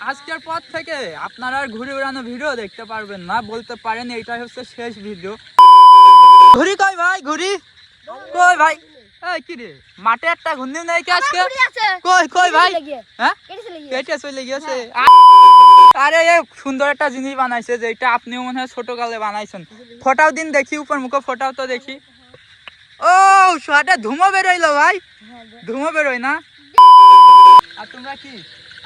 আজকের পর থেকে আপনারা আর ঘুরে বেড়ানো ভিডিও দেখতে পারবেন না, বলতে পারেন এইটাই হচ্ছে শেষ ভিডিও। ঘুরি কই ভাই, ঘুরি কই ভাই? এই কি রে, মাঠে একটা ঘুরনি নাই কি আজকে? কই কই ভাই? হ্যাঁ কেটে চলে গিয়েছে। আরে এই সুন্দর একটা জিনিস বানাইছে, যেটা আপনিও মনে হয় ছোটকালে বানাইছেন। ফটাও দিন দেখি, উপর মুখে ফটাও তো দেখি। ও সোয়াটা ধুমো বেরোইলো ভাই, ধুমো বেরোয় না? আর তোমরা কি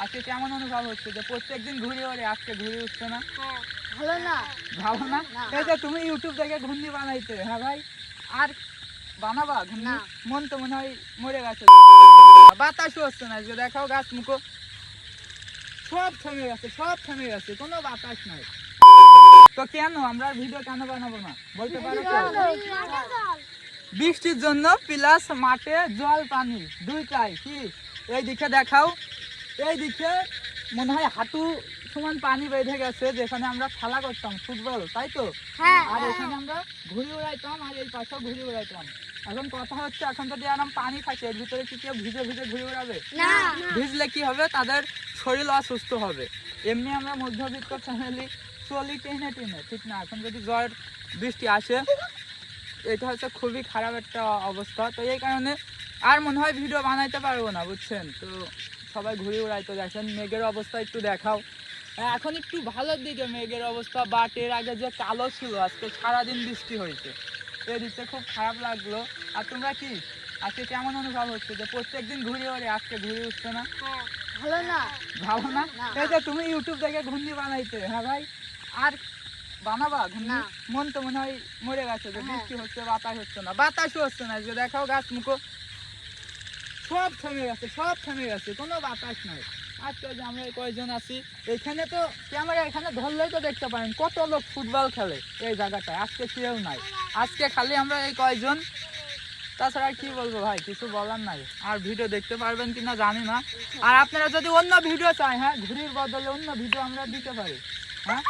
আজকে কেমন অনুভব হচ্ছে যে প্রত্যেকদিন ঘুরে ওরে আজকে ঘুরে উঠছে না? ভালো না, ভালো না? এই যে তুমি ইউটিউব থেকে ঘুরনি বানাইতে, হ্যাঁ ভাই, আর বানাবা ঘুরনি? মন তো মনে হয় মরে গেছে, বাতাসও হচ্ছে না। যে দেখাও গাছ মুখো সব থেমে গেছে, সব থেমে গেছে, কোনো বাতাস নাই। তো কেন আমরা ভিডিও কেন বানাবো না বলতে পারো তো? বৃষ্টির জন্য প্লাস মাঠে জল পানি দুইটাই। কি এই দিকে দেখাও, এই দিকে মনে হয় হাঁটু সমান পানি বেঁধে গেছে, যেখানে আমরা খেলা করতাম ফুটবল, তাই তো? আর এখানে আমরা ঘুরে উড়াইতাম, আর এই পাশেও ঘুরে উড়াইতাম। এখন কথা হচ্ছে, এখন যদি আরাম পানি থাকে, এর ভিতরে কি কেউ ভিজে ভিজে ঘুরে উড়াবে? ভিজলে কি হবে? তাদের শরীর অসুস্থ হবে। এমনি আমরা মধ্যবিত্ত ফ্যামিলি চলি টেনে টেনে, ঠিক না? এখন যদি ঝড় বৃষ্টি আসে, এটা হচ্ছে খুবই খারাপ একটা অবস্থা। তো এই কারণে আর মনে হয় ভিডিও বানাইতে পারবো না, বুঝছেন? তো সবাই ঘুরে উড়াইতে দেখেন, মেঘের অবস্থা একটু দেখাও। এখন একটু ভালোর দিকে মেঘের অবস্থা, বাট এর আগে যে কালো ছিল, আজকে সারাদিন বৃষ্টি হয়েছে, এই দিকটা খুব খারাপ লাগলো। আর তোমরা কি আজকে কেমন অনুভব হচ্ছে যে প্রত্যেকদিন ঘুরে ওরে আজকে ঘুরে উঠছে না? ভালো না, ভালো না? এই যে তুমি ইউটিউব থেকে ঘুরনি বানাইতে, হ্যাঁ ভাই, আর বানাবা ঘুরনি? মন তো মনে হয় মরে গেছে, যে বৃষ্টি হচ্ছে বাতাস হচ্ছে না, বাতাসও হচ্ছে না। যে দেখাও গাছ মুখো সব থেমে গেছে, সব থেমে গেছে, কোনো বাতাস নাই। আজকে যে আমরা কয়েকজন আছি এখানে, তো ক্যামেরা এখানে ধরলেই তো দেখতে পারেন কত লোক ফুটবল খেলে এই জায়গাটায়। আজকে কেউ নাই, আজকে খালি আমরা এই কয়েকজন। তাছাড়া কি বলবো ভাই, কিছু বলার নাই। আর ভিডিও দেখতে পারবেন কিনা জানি না। আর আপনারা যদি অন্য ভিডিও চাই, হ্যাঁ, ঘুরির বদলে অন্য ভিডিও আমরা দিতে পারি। হ্যাঁ,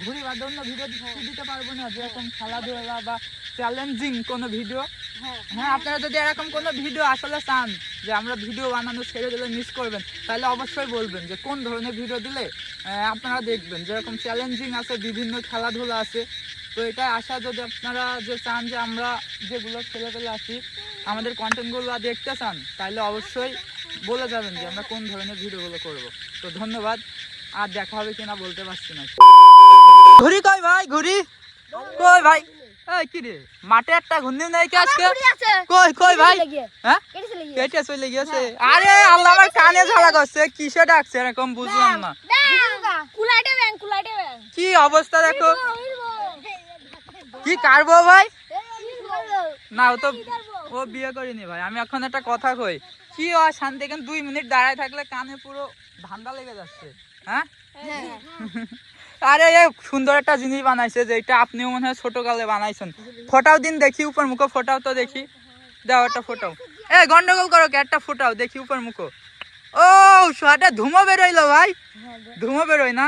ঘুরি বাদে অন্য ভিডিও দিতে পারবো না, যেরকম খেলাধুলা বা চ্যালেঞ্জিং কোনো ভিডিও। হ্যাঁ, আপনারা যদি এরকম কোনো ভিডিও আসলে চান যে আমরা ভিডিও বানানো ছেড়ে দিলে মিস করবেন, তাহলে অবশ্যই বলবেন যে কোন ধরনের ভিডিও দিলে আপনারা দেখবেন। যেরকম চ্যালেঞ্জিং আছে, বিভিন্ন খেলাধুলা আছে। তো এটা আশা, যদি আপনারা যে চান যে আমরা যেগুলো ছেলে পেলে আছি আমাদের কন্টেন্টগুলো দেখতে চান, তাহলে অবশ্যই বলে যাবেন যে আমরা কোন ধরনের ভিডিওগুলো করব। তো ধন্যবাদ, আর দেখা হবে কিনা বলতে পারছি না। ঘুরি কই ভাই, ঘুরি কই ভাই? এই কি রে, মাঠে একটা ঘুরনি নাই কি আজকে? কই কই ভাই? হ্যাঁ কেটে চলে গিয়েছে। আরে আল্লাহ, আমার কানে ঝালা করছে, কিসে ডাকছে এরকম বুঝলাম না। কি অবস্থা দেখো, কি কারবো ভাই? না, ও তো ও বিয়ে করিনি ভাই। আমি এখন একটা কথা কই, কি শান্তি, এখানে 2 মিনিট দাঁড়ায় থাকলে কানে পুরো ধান্দা লেগে যাচ্ছে। হ্যাঁ, আরে এই সুন্দর একটা জিনিস বানাইছে, যেটা আপনিও মনে হয় ছোটকালে বানাইছেন। ফটাও দিন দেখি, উপর মুখো ফটাও তো দেখি। দাও একটা ফটাও। এই গন্ডগোল করো কে? একটা ফটাও দেখি উপর মুখো। ও সোয়াটা ধুমো বেরোইলো ভাই, ধুমো বেরোয় না?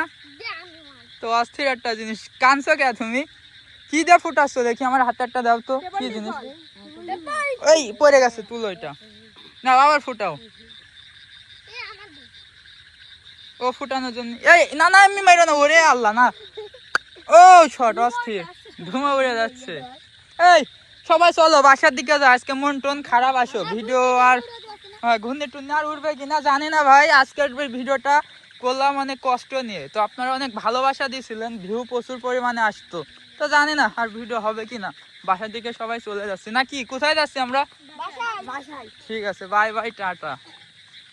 তো অস্থির একটা জিনিস। কানছো কে তুমি? কি দিয়ে ফুটাচ্ছ দেখি, আমার হাতে একটা দাও তো। কি জিনিস? ওই পড়ে গেছে, তুলো এটা। না আবার ফুটাও। ও ফুটানোর জন্য, এই না না, এমনি মাইরো না, ওরে আল্লাহ না। ও শট, অস্থির, ধুমা উড়ে যাচ্ছে। এই সবাই চলো বাসার দিকে যাও, আজকে মন টন খারাপ। আসো ভিডিও আর ঘুরনে টুরনে আর উঠবে কিনা জানি না ভাই। আজকের ভিডিওটা করলাম অনেক কষ্ট নিয়ে, তো আপনারা অনেক ভালোবাসা দিয়েছিলেন, ভিউ প্রচুর পরিমাণে আসতো। তো জানি না আর ভিডিও হবে কিনা। বাসার দিকে সবাই চলে যাচ্ছে নাকি? কোথায় যাচ্ছি আমরা? ঠিক আছে, বাই বাই, টাটা।